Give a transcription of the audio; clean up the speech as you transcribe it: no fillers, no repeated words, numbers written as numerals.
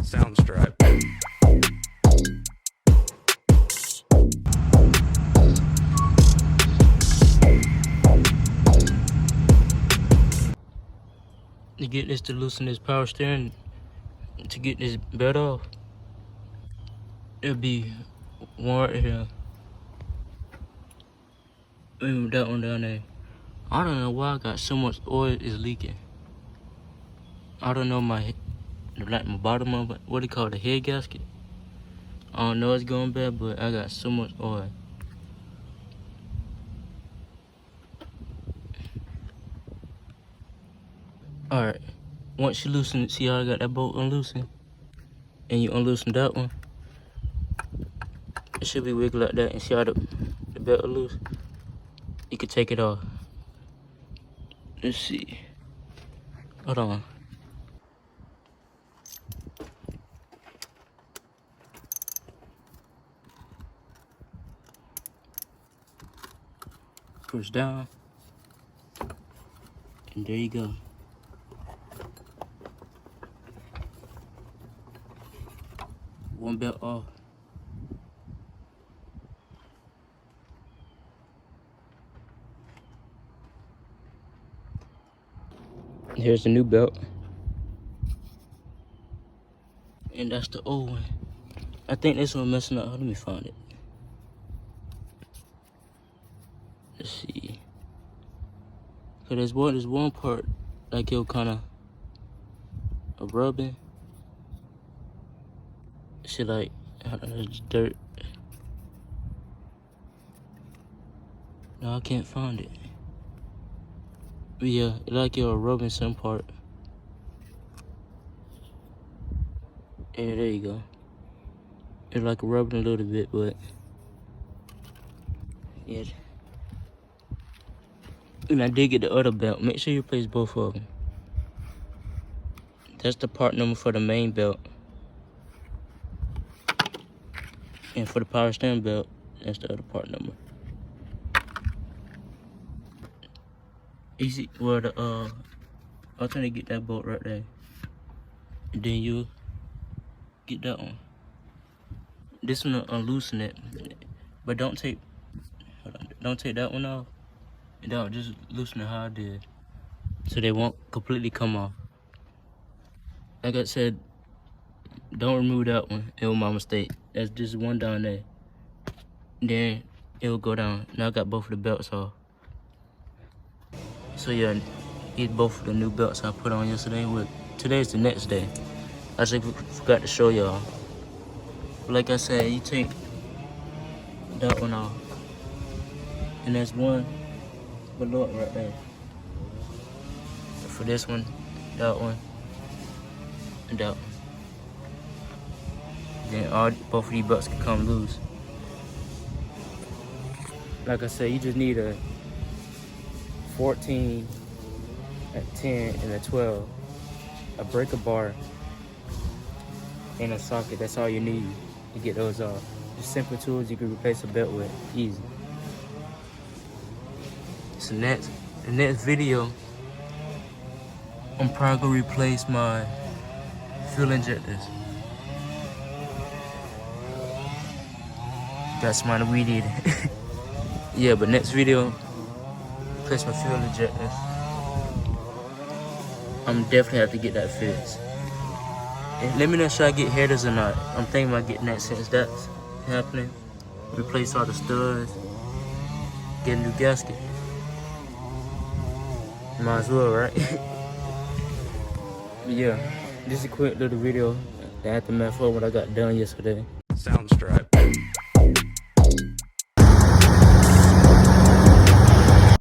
Soundstripe. To get this to loosen this power steering, to get this belt off, it'll be one right here. Move that one down there. I don't know why I got so much oil is leaking. I don't know my bottom of it, what do you call it, the head gasket. I don't know it's going bad, but I got so much oil. Alright, once you loosen it, see how I got that bolt unloosened? And you unloosen that one, it should be wiggle like that, and see how the belt is loose? You can take it off. Let's see. Hold on. Push down. And there you go. One belt off. Here's the new belt. And that's the old one. I think this one messing up. Let me find it. Let's see. Cause there's one part like it'll kinda rubbing. Shit like there's dirt. No, I can't find it. But yeah, it like you're rubbing some part. Yeah, there you go. It's like rubbing a little bit, but yeah. And I did get the other belt. Make sure you replace both of them. That's the part number for the main belt. And for the power steering belt, that's the other part number. Easy, well, I'm trying to get that bolt right there. And then you get that one. This one will unloosen it. But don't take that one off. And don't just loosen it how I did. So they won't completely come off. Like I said, don't remove that one. It was my mistake. That's just one down there. Then it will go down. Now I got both of the belts off. So yeah, get both of the new belts I put on yesterday. Today's the next day. I just forgot to show y'all. Like I said, you take that one off. And there's one below it right there. For this one, that one, and that one. Then both of these belts can come loose. Like I said, you just need a 14, a 10, and a 12, a breaker bar, and a socket. That's all you need to get those off. Just simple tools you can replace a belt with, easy. So the next video, I'm probably gonna replace my fuel injectors. Got somebody we need. Yeah, but next video, replace my fuel injectors. I'm definitely have to get that fixed. And let me know should I get headers or not. I'm thinking about getting that since that's happening. Replace all the studs. Get a new gasket. Might as well, right? Yeah, this is a quick little video. The aftermath of what I got done yesterday. Soundstripe.